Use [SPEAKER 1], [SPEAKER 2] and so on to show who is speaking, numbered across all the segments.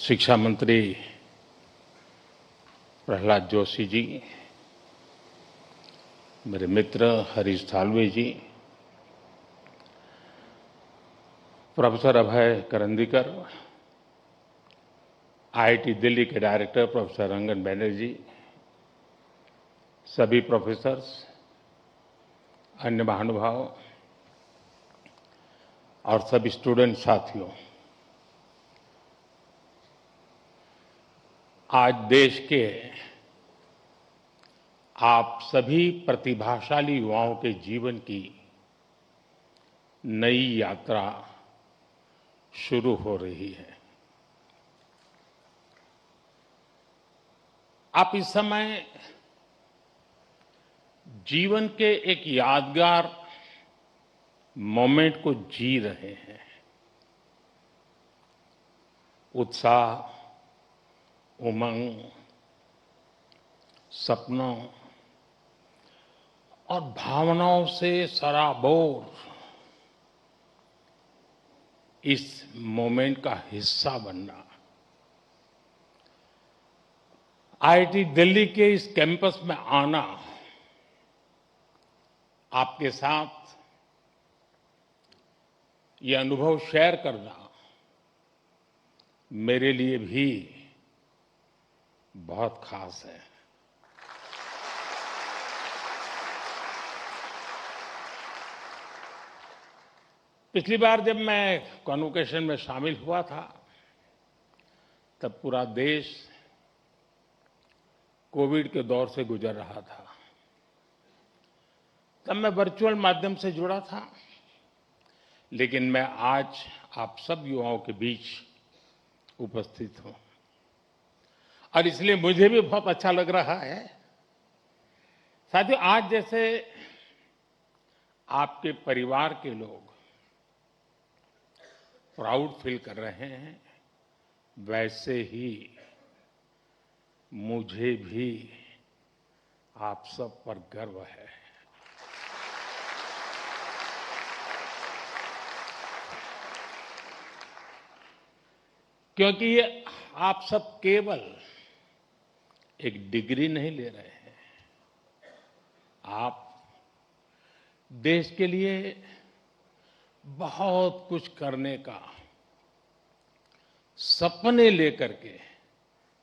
[SPEAKER 1] शिक्षा मंत्री प्रहलाद जोशी जी, मेरे मित्र हरीश साल्वे जी, प्रोफेसर अभय करंदीकर, आईआईटी दिल्ली के डायरेक्टर प्रोफेसर रंगन बैनर्जी, सभी प्रोफेसर्स, अन्य महानुभाव और सभी स्टूडेंट साथियों, आज देश के आप सभी प्रतिभाशाली युवाओं के जीवन की नई यात्रा शुरू हो रही है। आप इस समय जीवन के एक यादगार मोमेंट को जी रहे हैं। उत्साह, उमंग, सपनों और भावनाओं से सराबोर इस मोमेंट का हिस्सा बनना, आईआईटी दिल्ली के इस कैंपस में आना, आपके साथ ये अनुभव शेयर करना मेरे लिए भी बहुत खास है। पिछली बार जब मैं कॉन्वोकेशन में शामिल हुआ था, तब पूरा देश कोविड के दौर से गुजर रहा था। तब मैं वर्चुअल माध्यम से जुड़ा था, लेकिन मैं आज आप सब युवाओं के बीच उपस्थित हूं और इसलिए मुझे भी बहुत अच्छा लग रहा है। साथियों, आज जैसे आपके परिवार के लोग प्राउड फील कर रहे हैं, वैसे ही मुझे भी आप सब पर गर्व है। क्योंकि ये आप सब केवल एक डिग्री नहीं ले रहे हैं, आप देश के लिए बहुत कुछ करने का सपने लेकर के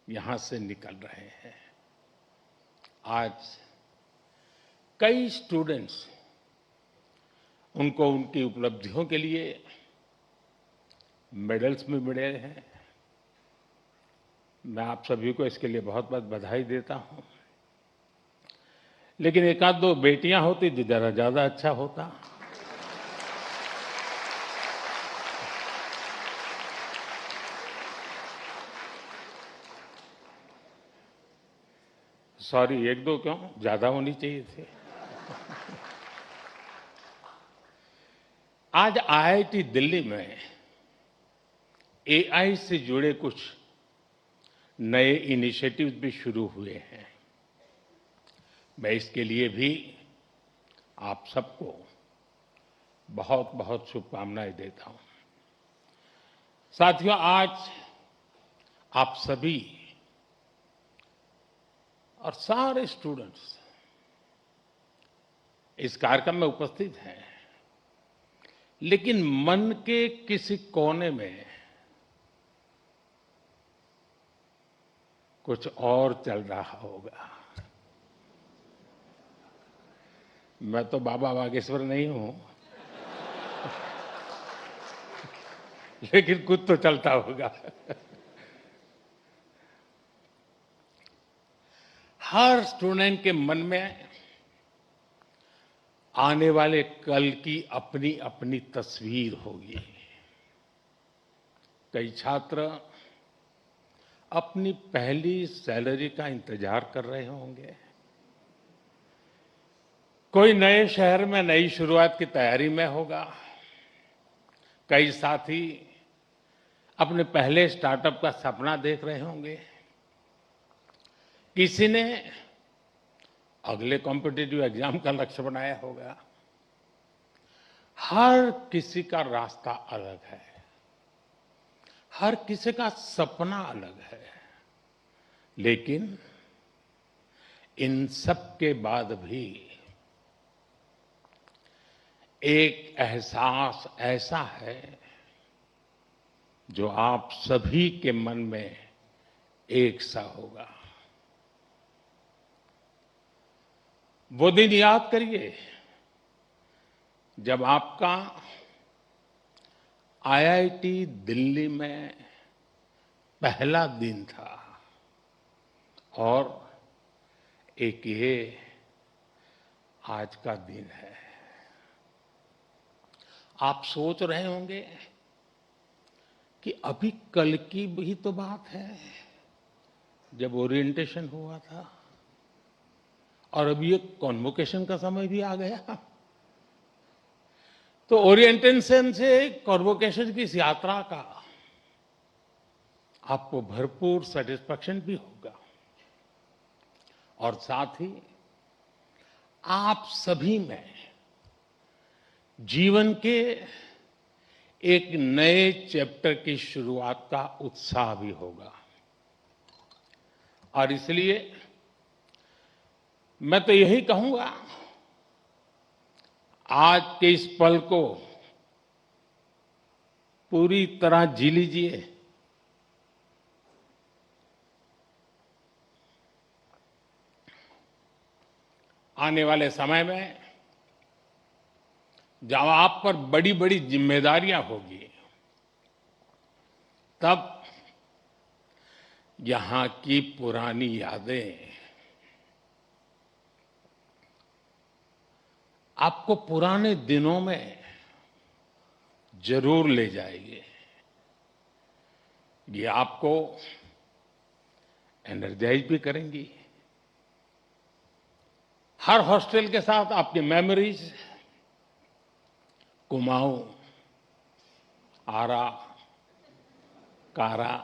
[SPEAKER 1] यहां से निकल रहे हैं। आज कई स्टूडेंट्स उनको उनकी उपलब्धियों के लिए मेडल्स भी मिले हैं। मैं आप सभी को इसके लिए बहुत बहुत बधाई देता हूं। लेकिन एक आध दो बेटियां होती तो जरा ज्यादा अच्छा होता। सॉरी, एक दो क्यों, ज्यादा होनी चाहिए थे। आज आईआईटी दिल्ली में एआई से जुड़े कुछ नए इनिशिएटिव्स भी शुरू हुए हैं। मैं इसके लिए भी आप सबको बहुत बहुत शुभकामनाएं देता हूं। साथियों, आज आप सभी और सारे स्टूडेंट्स इस कार्यक्रम में उपस्थित हैं, लेकिन मन के किसी कोने में कुछ और चल रहा होगा। मैं तो बाबा बागेश्वर नहीं हूं, लेकिन कुछ तो चलता होगा। हर स्टूडेंट के मन में आने वाले कल की अपनी अपनी तस्वीर होगी। कई छात्र अपनी पहली सैलरी का इंतजार कर रहे होंगे, कोई नए शहर में नई शुरुआत की तैयारी में होगा, कई साथी अपने पहले स्टार्टअप का सपना देख रहे होंगे, किसी ने अगले कॉम्पिटिटिव एग्जाम का लक्ष्य बनाया होगा। हर किसी का रास्ता अलग है, हर किसी का सपना अलग है, लेकिन इन सब के बाद भी एक एहसास ऐसा है जो आप सभी के मन में एक सा होगा। वो दिन याद करिए जब आपका आईआईटी दिल्ली में पहला दिन था और एक ये आज का दिन है। आप सोच रहे होंगे कि अभी कल की भी तो बात है जब ओरिएंटेशन हुआ था और अभी ये कॉन्वोकेशन का समय भी आ गया। तो ओरिएंटेशन से कॉन्वोकेशन की इस यात्रा का आपको भरपूर सेटिस्फैक्शन भी होगा और साथ ही आप सभी में जीवन के एक नए चैप्टर की शुरुआत का उत्साह भी होगा। और इसलिए मैं तो यही कहूंगा, आज के इस पल को पूरी तरह जी लीजिए। आने वाले समय में जब आप पर बड़ी बड़ी जिम्मेदारियां होगी, तब यहां की पुरानी यादें आपको पुराने दिनों में जरूर ले जाएगी। ये आपको एनर्जाइज भी करेंगी। हर हॉस्टल के साथ आपकी memories Kumaon, Ara, Kara,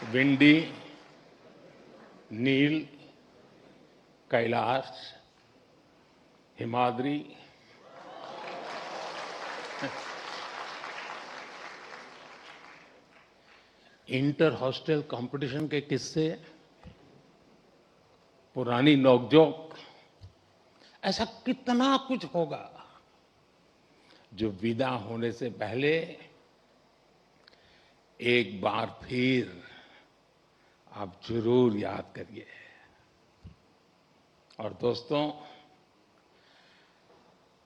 [SPEAKER 1] Vindy, Neel, Kailash, Himadri, inter hostel competition के किस्से, पुरानी नोकझोंक, ऐसा कितना कुछ होगा जो विदा होने से पहले एक बार फिर आप जरूर याद करिए। और दोस्तों,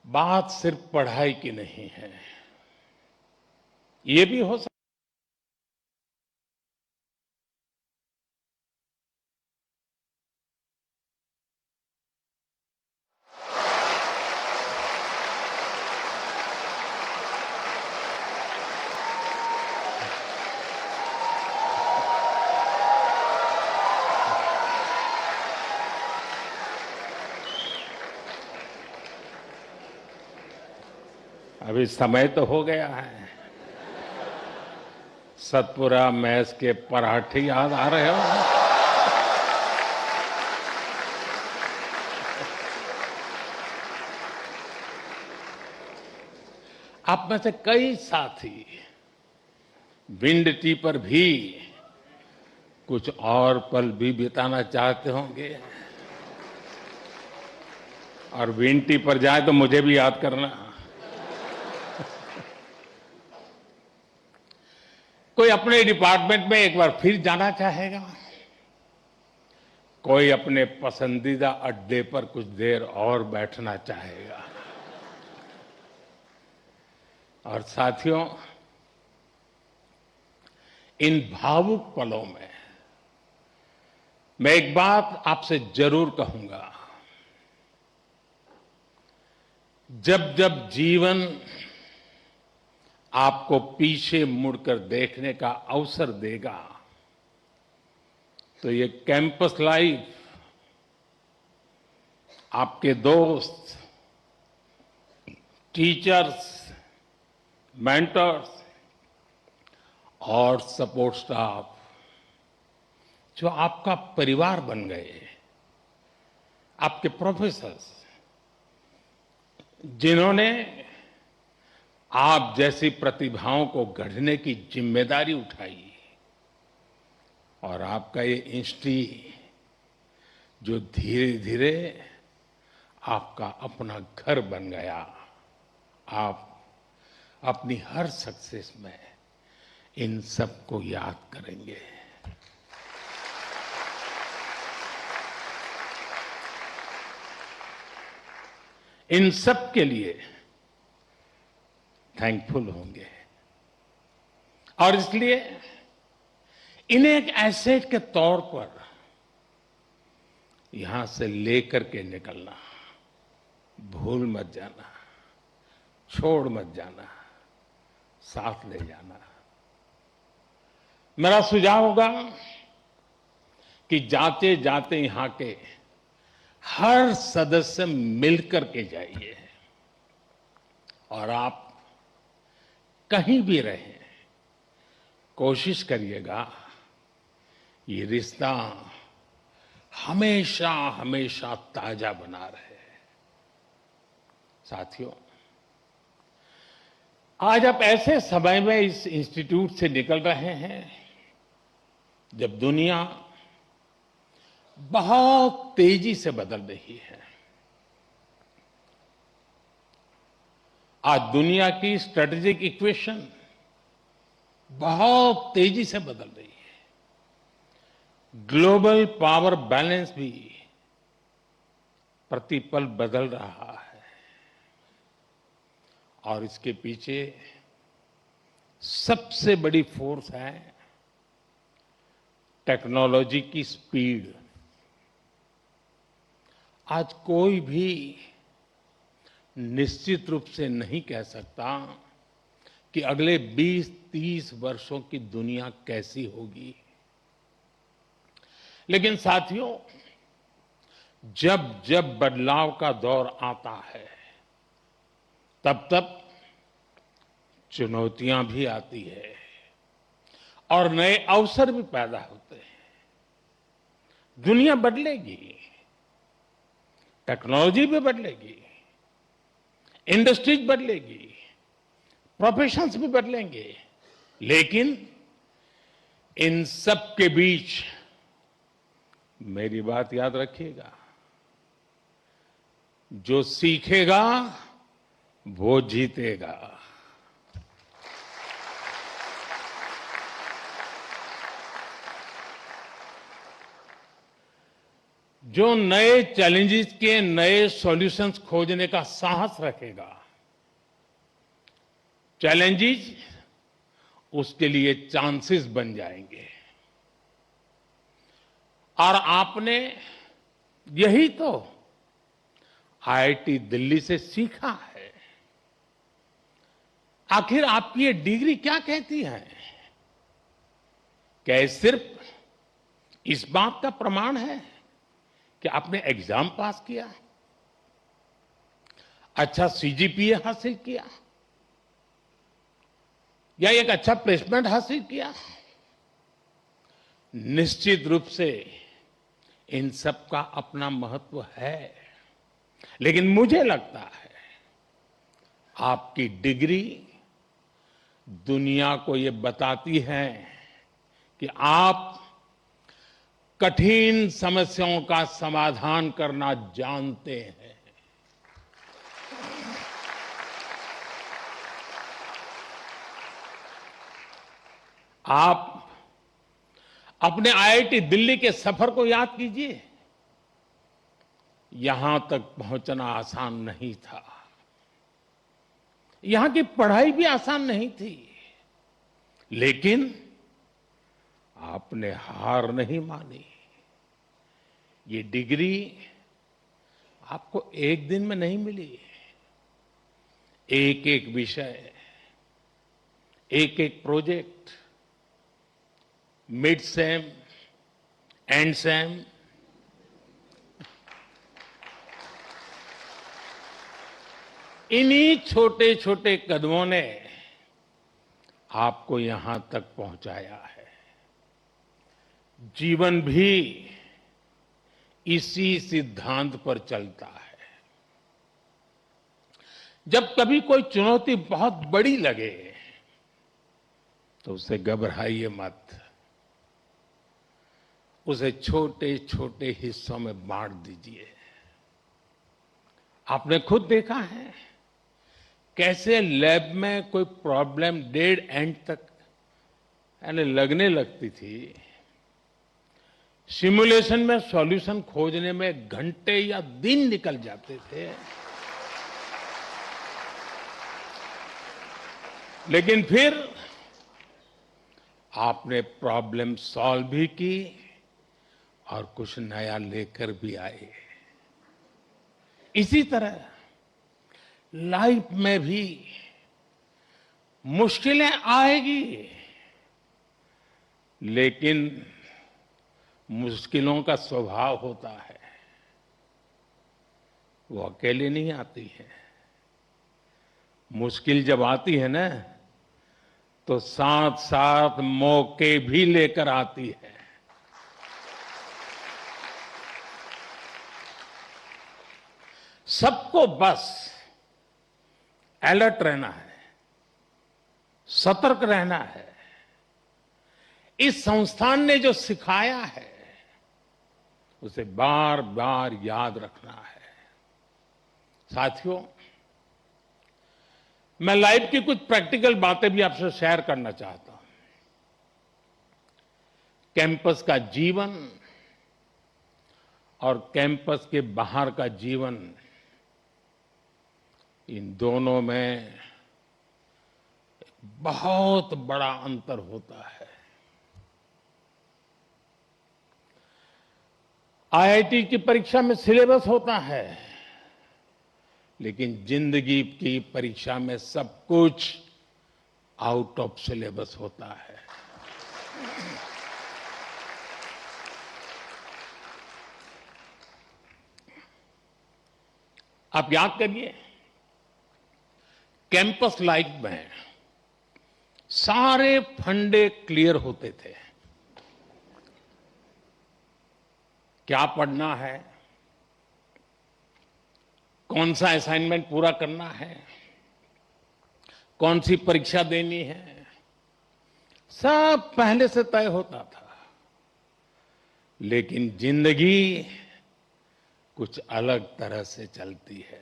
[SPEAKER 1] बात सिर्फ पढ़ाई की नहीं है, ये भी हो सकता अभी समय तो हो गया है। सतपुरा मैस के पराठे याद आ रहे हो? आप में से कई साथी विंड टी पर भी कुछ और पल भी बिताना चाहते होंगे, और विंड टी पर जाए तो मुझे भी याद करना। कोई अपने डिपार्टमेंट में एक बार फिर जाना चाहेगा, कोई अपने पसंदीदा अड्डे पर कुछ देर और बैठना चाहेगा। और साथियों, इन भावुक पलों में मैं एक बात आपसे जरूर कहूंगा, जब जब जीवन आपको पीछे मुड़कर देखने का अवसर देगा, तो ये कैंपस लाइफ आपके दोस्त, टीचर्स, मेंटर्स और सपोर्ट स्टाफ जो आपका परिवार बन गए, आपके प्रोफेसर्स, जिन्होंने आप जैसी प्रतिभाओं को गढ़ने की जिम्मेदारी उठाई और आपका ये इंस्टीट्यूट जो धीरे धीरे आपका अपना घर बन गया, आप अपनी हर सक्सेस में इन सबको याद करेंगे। इन सब के लिए थैंकफुल होंगे और इसलिए इन्हें एक एसेट के तौर पर यहां से लेकर के निकलना, भूल मत जाना, छोड़ मत जाना, साथ ले जाना। मेरा सुझाव होगा कि जाते जाते यहां के हर सदस्य मिलकर के जाइए और आप कहीं भी रहें, कोशिश करिएगा ये रिश्ता हमेशा हमेशा ताजा बना रहे। साथियों, आज आप ऐसे समय में इस इंस्टीट्यूट से निकल रहे हैं जब दुनिया बहुत तेजी से बदल रही है। आज दुनिया की स्ट्रेटेजिक इक्वेशन बहुत तेजी से बदल रही है। ग्लोबल पावर बैलेंस भी प्रतिपल बदल रहा है और इसके पीछे सबसे बड़ी फोर्स है टेक्नोलॉजी की स्पीड। आज कोई भी निश्चित रूप से नहीं कह सकता कि अगले 20-30 वर्षों की दुनिया कैसी होगी, लेकिन साथियों, जब जब बदलाव का दौर आता है तब तब चुनौतियां भी आती है और नए अवसर भी पैदा होते हैं। दुनिया बदलेगी, टेक्नोलॉजी भी बदलेगी, इंडस्ट्रीज बदलेगी, प्रोफेशंस भी बदलेंगे, लेकिन इन सब के बीच मेरी बात याद रखिएगा, जो सीखेगा वो जीतेगा। जो नए चैलेंजेस के नए सॉल्यूशंस खोजने का साहस रखेगा, चैलेंजेस उसके लिए चांसेस बन जाएंगे। और आपने यही तो आईआईटी दिल्ली से सीखा है। आखिर आपकी ये डिग्री क्या कहती है? क्या ये सिर्फ इस बात का प्रमाण है कि आपने एग्जाम पास किया, अच्छा सीजीपीए हासिल किया या एक अच्छा प्लेसमेंट हासिल किया? निश्चित रूप से इन सब का अपना महत्व है, लेकिन मुझे लगता है आपकी डिग्री दुनिया को ये बताती है कि आप कठिन समस्याओं का समाधान करना जानते हैं। आप अपने आईआईटी दिल्ली के सफर को याद कीजिए। यहां तक पहुंचना आसान नहीं था, यहां की पढ़ाई भी आसान नहीं थी, लेकिन आपने हार नहीं मानी। ये डिग्री आपको एक दिन में नहीं मिली। एक एक विषय, एक एक project, mid sem, and same, इन्हीं छोटे छोटे कदमों ने आपको यहां तक पहुंचाया है। जीवन भी इसी सिद्धांत पर चलता है। जब कभी कोई चुनौती बहुत बड़ी लगे तो उससे घबराइए मत, उसे छोटे छोटे हिस्सों में बांट दीजिए। आपने खुद देखा है कैसे लैब में कोई प्रॉब्लम डेड एंड तक यानी लगने लगती थी, सिमुलेशन में सॉल्यूशन खोजने में घंटे या दिन निकल जाते थे, लेकिन फिर आपने प्रॉब्लम सॉल्व भी की और कुछ नया लेकर भी आए। इसी तरह लाइफ में भी मुश्किलें आएगी, लेकिन मुश्किलों का स्वभाव होता है, वो अकेले नहीं आती है। मुश्किल जब आती है ना, तो साथ साथ मौके भी लेकर आती है। सबको बस अलर्ट रहना है, सतर्क रहना है। इस संस्थान ने जो सिखाया है उसे बार बार याद रखना है। साथियों, मैं लाइफ की कुछ प्रैक्टिकल बातें भी आपसे शेयर करना चाहता हूं। कैंपस का जीवन और कैंपस के बाहर का जीवन, इन दोनों में बहुत बड़ा अंतर होता है। आईआईटी की परीक्षा में सिलेबस होता है, लेकिन जिंदगी की परीक्षा में सब कुछ आउट ऑफ सिलेबस होता है। आप याद करिए, कैंपस लाइफ में सारे फंडे क्लियर होते थे। क्या पढ़ना है, कौन सा असाइनमेंट पूरा करना है, कौन सी परीक्षा देनी है, सब पहले से तय होता था। लेकिन जिंदगी कुछ अलग तरह से चलती है।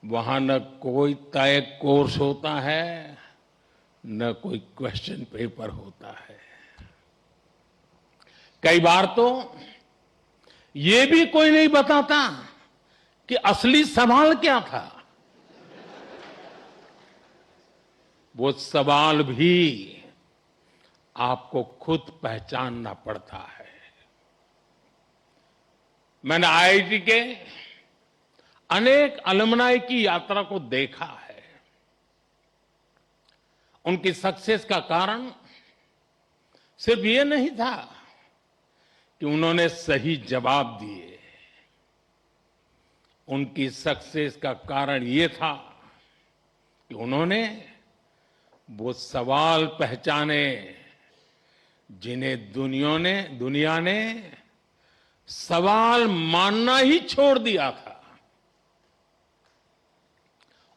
[SPEAKER 1] वहां न कोई तय कोर्स होता है, न कोई क्वेश्चन पेपर होता है। कई बार तो ये भी कोई नहीं बताता कि असली सवाल क्या था। वो सवाल भी आपको खुद पहचानना पड़ता है। मैंने आईआईटी के अनेक अलुमनाई की यात्रा को देखा है। उनकी सक्सेस का कारण सिर्फ ये नहीं था कि उन्होंने सही जवाब दिए। उनकी सक्सेस का कारण ये था कि उन्होंने वो सवाल पहचाने जिन्हें दुनिया ने सवाल मानना ही छोड़ दिया था।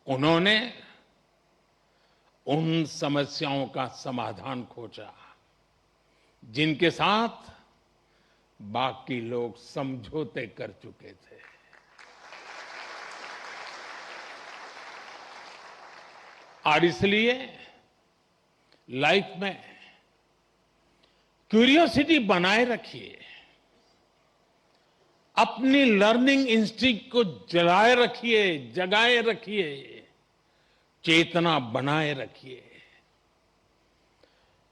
[SPEAKER 1] उन्होंने उन समस्याओं का समाधान खोजा जिनके साथ बाकी लोग समझौते कर चुके थे। और इसलिए लाइफ में क्यूरियोसिटी बनाए रखिए, अपनी लर्निंग इंस्टिंक्ट को जगाए रखिए, चेतना बनाए रखिए।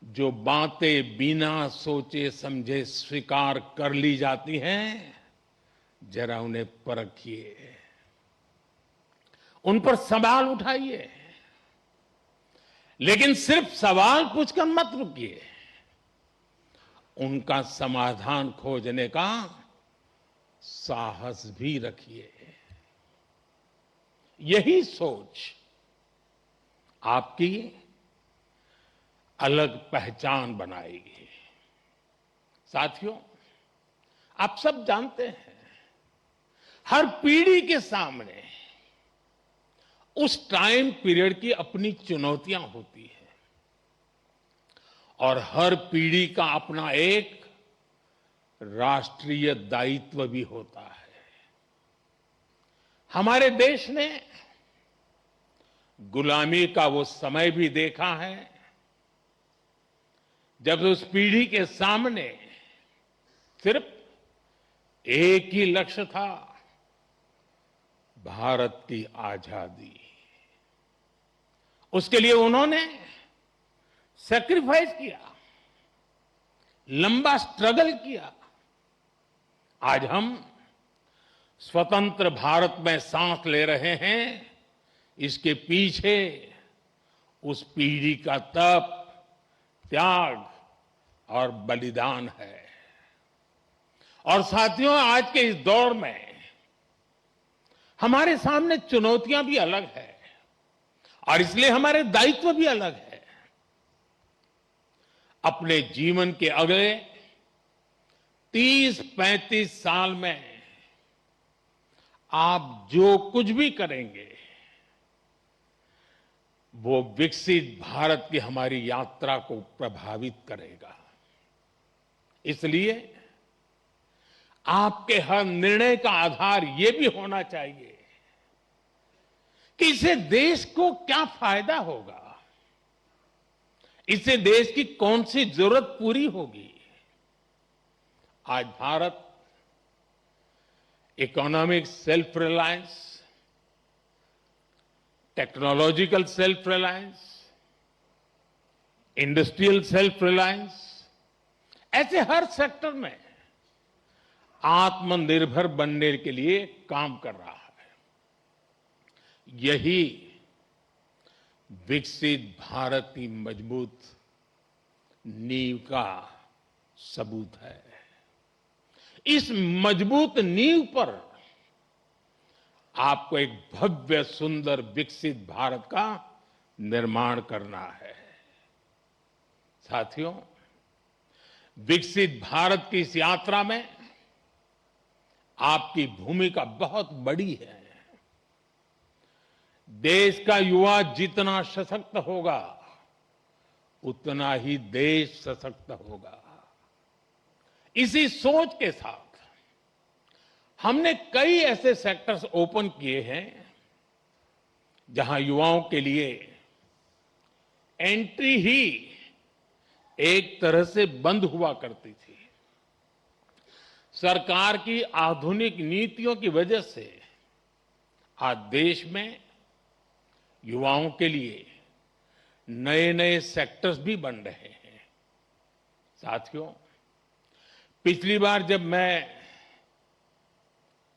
[SPEAKER 1] जो बातें बिना सोचे समझे स्वीकार कर ली जाती हैं, जरा उन्हें परखिए, उन पर सवाल उठाइए। लेकिन सिर्फ सवाल पूछकर मत रुकिए, उनका समाधान खोजने का साहस भी रखिए। यही सोच आपकी अलग पहचान बनाएगी। साथियों, आप सब जानते हैं, हर पीढ़ी के सामने उस टाइम पीरियड की अपनी चुनौतियां होती हैं और हर पीढ़ी का अपना एक राष्ट्रीय दायित्व भी होता है। हमारे देश ने गुलामी का वो समय भी देखा है जब उस पीढ़ी के सामने सिर्फ एक ही लक्ष्य था, भारत की आजादी। उसके लिए उन्होंने सैक्रिफाइस किया, लंबा स्ट्रगल किया। आज हम स्वतंत्र भारत में सांस ले रहे हैं, इसके पीछे उस पीढ़ी का तप, त्याग और बलिदान है। और साथियों, आज के इस दौर में हमारे सामने चुनौतियां भी अलग है और इसलिए हमारे दायित्व भी अलग है। अपने जीवन के अगले 30-35 साल में आप जो कुछ भी करेंगे वो विकसित भारत की हमारी यात्रा को प्रभावित करेगा। इसलिए आपके हर निर्णय का आधार ये भी होना चाहिए कि इससे देश को क्या फायदा होगा, इससे देश की कौन सी जरूरत पूरी होगी। आज Bharat economic self reliance, technological self reliance, industrial self reliance, ऐसे हर सेक्टर में आत्मनिर्भर बनने के लिए काम कर रहा है। यही विकसित भारत की मजबूत नींव का सबूत है। इस मजबूत नींव पर आपको एक भव्य, सुंदर, विकसित भारत का निर्माण करना है। साथियों, विकसित भारत की इस यात्रा में आपकी भूमिका बहुत बड़ी है। देश का युवा जितना सशक्त होगा उतना ही देश सशक्त होगा। इसी सोच के साथ हमने कई ऐसे सेक्टर्स ओपन किए हैं जहां युवाओं के लिए एंट्री ही एक तरह से बंद हुआ करती थी। सरकार की आधुनिक नीतियों की वजह से आज देश में युवाओं के लिए नए नए सेक्टर्स भी बन रहे हैं। साथियों, पिछली बार जब मैं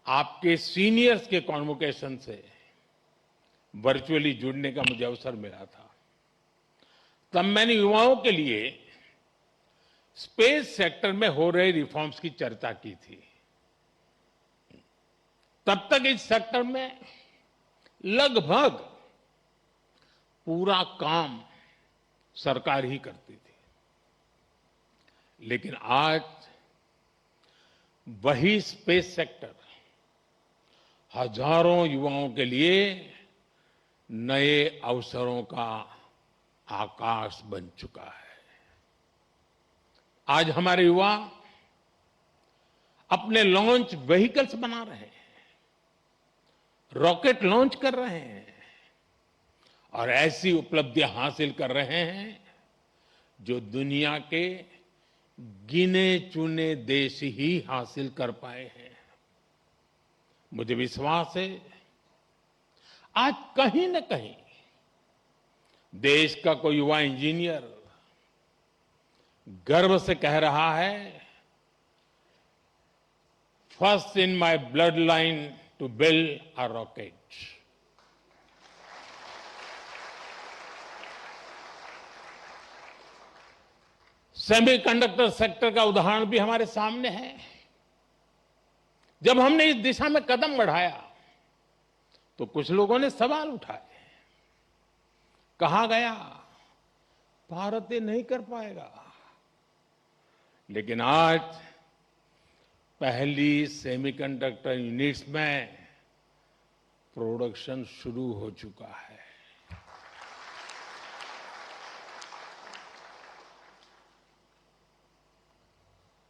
[SPEAKER 1] आपके सीनियर्स के कॉन्वोकेशन से वर्चुअली जुड़ने का मुझे अवसर मिला था, तब मैंने युवाओं के लिए स्पेस सेक्टर में हो रहे रिफॉर्म्स की चर्चा की थी। तब तक इस सेक्टर में लगभग पूरा काम सरकार ही करती थी, लेकिन आज वही स्पेस सेक्टर हजारों युवाओं के लिए नए अवसरों का आकाश बन चुका है। आज हमारे युवा अपने लॉन्च व्हीकल्स बना रहे हैं, रॉकेट लॉन्च कर रहे हैं और ऐसी उपलब्धियां हासिल कर रहे हैं जो दुनिया के गिने चुने देश ही हासिल कर पाए हैं। मुझे विश्वास है आज कहीं न कहीं देश का कोई युवा इंजीनियर गर्व से कह रहा है, first in my blood line to build a rocket. Semiconductor sector का उदाहरण भी हमारे सामने है। जब हमने इस दिशा में कदम बढ़ाया तो कुछ लोगों ने सवाल उठाए, कहा गया भारत ये नहीं कर पाएगा। लेकिन आज पहली सेमीकंडक्टर यूनिट्स में प्रोडक्शन शुरू हो चुका है।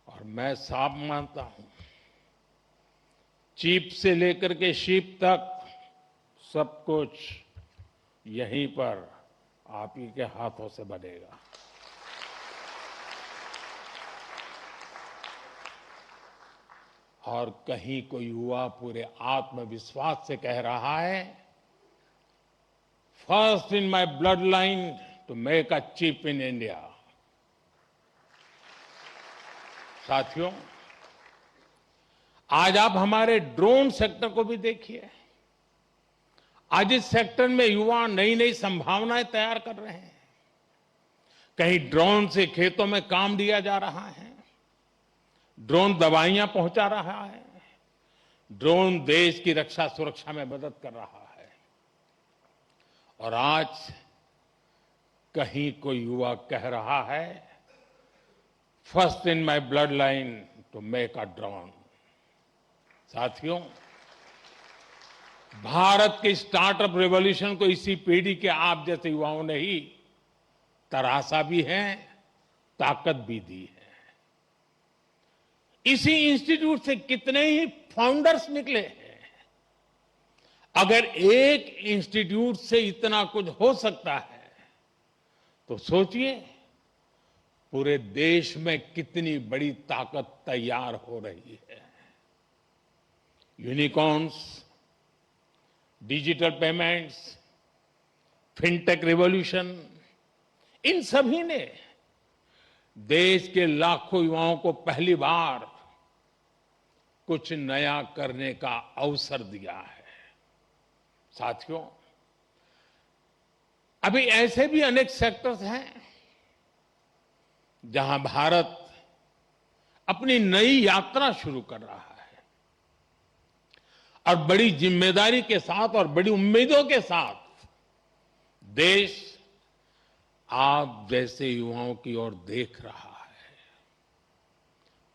[SPEAKER 1] और मैं साफ मानता हूं, चिप से लेकर के शिप तक सब कुछ यहीं पर आप ही के हाथों से बनेगा। और कहीं कोई युवा पूरे आत्मविश्वास से कह रहा है, first in my blood line to make a chip in India. साथियों, आज आप हमारे ड्रोन सेक्टर को भी देखिए। आज इस सेक्टर में युवा नई नई संभावनाएं तैयार कर रहे हैं। कहीं ड्रोन से खेतों में काम लिया जा रहा है, ड्रोन दवाइयां पहुंचा रहा है, ड्रोन देश की रक्षा सुरक्षा में मदद कर रहा है। और आज कहीं कोई युवा कह रहा है, first in my blood line to make a drone. साथियों, भारत के स्टार्टअप रेवोल्यूशन को इसी पीढ़ी के आप जैसे युवाओं ने ही तराशा भी है, ताकत भी दी है। इसी इंस्टीट्यूट से कितने ही फाउंडर्स निकले हैं। अगर एक इंस्टीट्यूट से इतना कुछ हो सकता है, तो सोचिए पूरे देश में कितनी बड़ी ताकत तैयार हो रही है। Unicorns, digital payments, fintech revolution, इन सभी ने देश के लाखों युवाओं को पहली बार कुछ नया करने का अवसर दिया है। साथियों, अभी ऐसे भी अनेक सेक्टर्स हैं जहां भारत अपनी नई यात्रा शुरू कर रहा है और बड़ी जिम्मेदारी के साथ और बड़ी उम्मीदों के साथ देश आप जैसे युवाओं की ओर देख रहा है।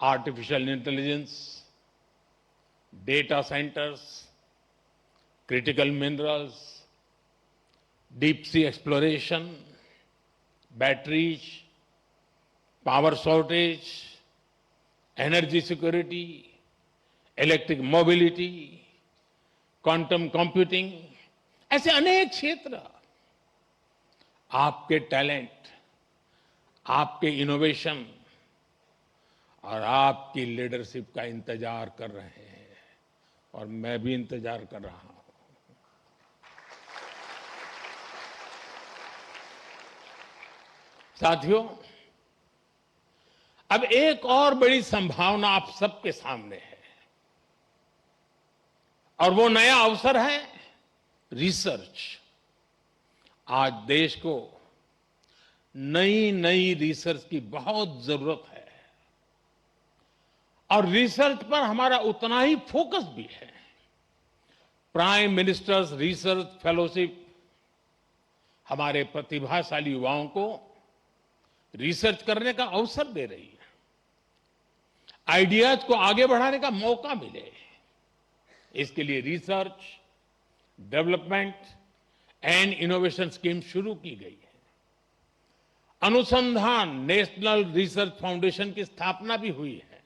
[SPEAKER 1] Artificial intelligence, data centres, critical minerals, deep sea exploration, batteries, power shortage, energy security, electric mobility, quantum computing, ऐसे अनेक क्षेत्र आपके टैलेंट, आपके इनोवेशन और आपकी लीडरशिप का इंतजार कर रहे हैं। और मैं भी इंतजार कर रहा हूं। साथियों, अब एक और बड़ी संभावना आप सबके सामने है और वो नया अवसर है रिसर्च। आज देश को नई नई रिसर्च की बहुत जरूरत है और रिसर्च पर हमारा उतना ही फोकस भी है। प्राइम मिनिस्टर्स रिसर्च फेलोशिप हमारे प्रतिभाशाली युवाओं को रिसर्च करने का अवसर दे रही है, आइडियाज को आगे बढ़ाने का मौका मिले, इसके लिए research, development and innovation scheme शुरू की गई है। अनुसंधान नेशनल रिसर्च फाउंडेशन की स्थापना भी हुई है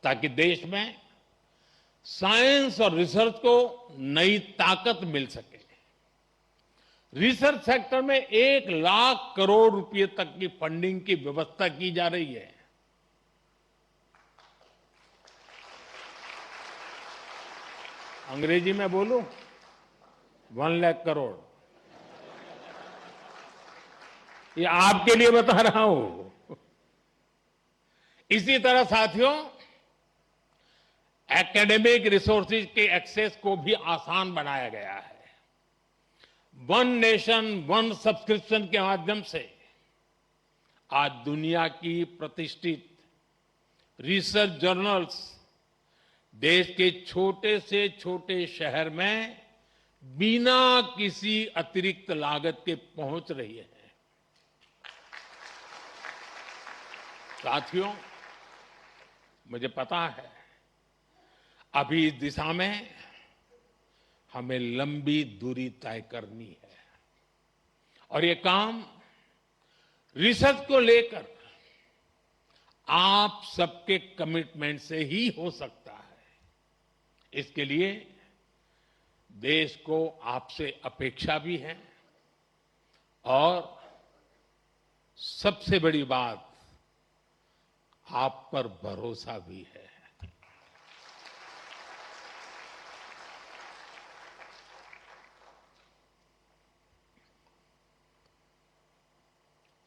[SPEAKER 1] ताकि देश में साइंस और रिसर्च को नई ताकत मिल सके। रिसर्च सेक्टर में 1,00,000 करोड़ रुपए तक की फंडिंग की व्यवस्था की जा रही है। अंग्रेजी में बोलूं, 1,00,000 करोड़। ये आपके लिए बता रहा हूं। इसी तरह साथियों, एकेडमिक रिसोर्सेज के एक्सेस को भी आसान बनाया गया है। वन नेशन वन सब्सक्रिप्शन के माध्यम से आज दुनिया की प्रतिष्ठित रिसर्च जर्नल्स देश के छोटे से छोटे शहर में बिना किसी अतिरिक्त लागत के पहुंच रही है। साथियों, मुझे पता है अभी इस दिशा में हमें लंबी दूरी तय करनी है और ये काम रिसर्च को लेकर आप सबके कमिटमेंट से ही हो सकता है। इसके लिए देश को आपसे अपेक्षा भी है और सबसे बड़ी बात, आप पर भरोसा भी है।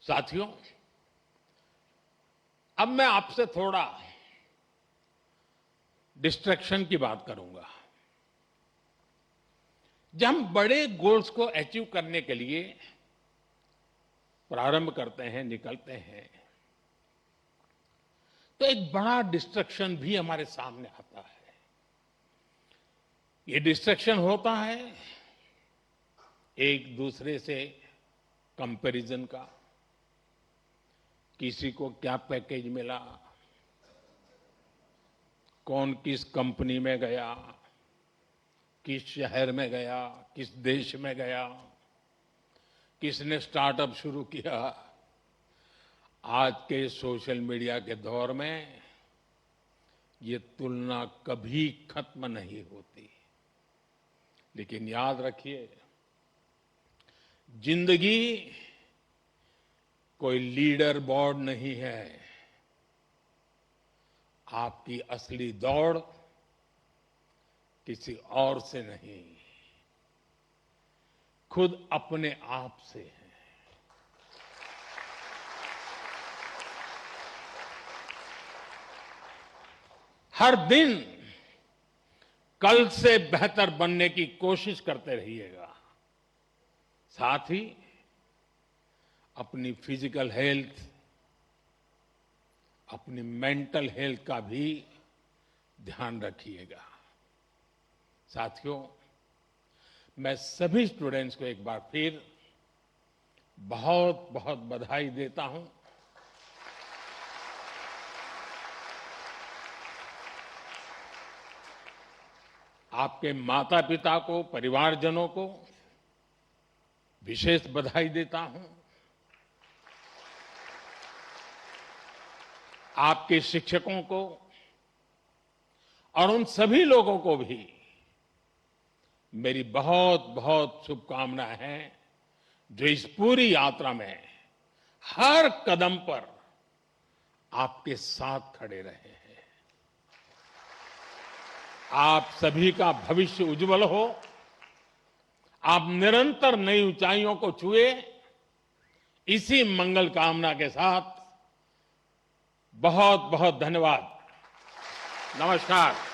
[SPEAKER 1] साथियों, अब मैं आपसे थोड़ा डिस्ट्रैक्शन की बात करूंगा। जब हम बड़े गोल्स को अचीव करने के लिए प्रारंभ करते हैं, निकलते हैं, तो एक बड़ा डिस्ट्रैक्शन भी हमारे सामने आता है। ये डिस्ट्रैक्शन होता है एक दूसरे से कंपैरिजन का। किसी को क्या पैकेज मिला, कौन किस कंपनी में गया, किस शहर में गया, किस देश में गया, किसने स्टार्टअप शुरू किया। आज के सोशल मीडिया के दौर में ये तुलना कभी खत्म नहीं होती। लेकिन याद रखिए, जिंदगी कोई लीडर बोर्ड नहीं है। आपकी असली दौड़ किसी और से नहीं, खुद अपने आप से है। हर दिन कल से बेहतर बनने की कोशिश करते रहिएगा। साथ ही अपनी फिजिकल हेल्थ, अपनी मेंटल हेल्थ का भी ध्यान रखिएगा। साथियों, मैं सभी स्टूडेंट्स को एक बार फिर बहुत बहुत बधाई देता हूं। आपके माता पिता को, परिवारजनों को विशेष बधाई देता हूं। आपके शिक्षकों को और उन सभी लोगों को भी मेरी बहुत बहुत शुभकामनाएं हैं जो इस पूरी यात्रा में हर कदम पर आपके साथ खड़े रहे हैं। आप सभी का भविष्य उज्जवल हो। आप निरंतर नई ऊंचाइयों को छुए, इसी मंगल कामना के साथ बहुत बहुत धन्यवाद। नमस्कार।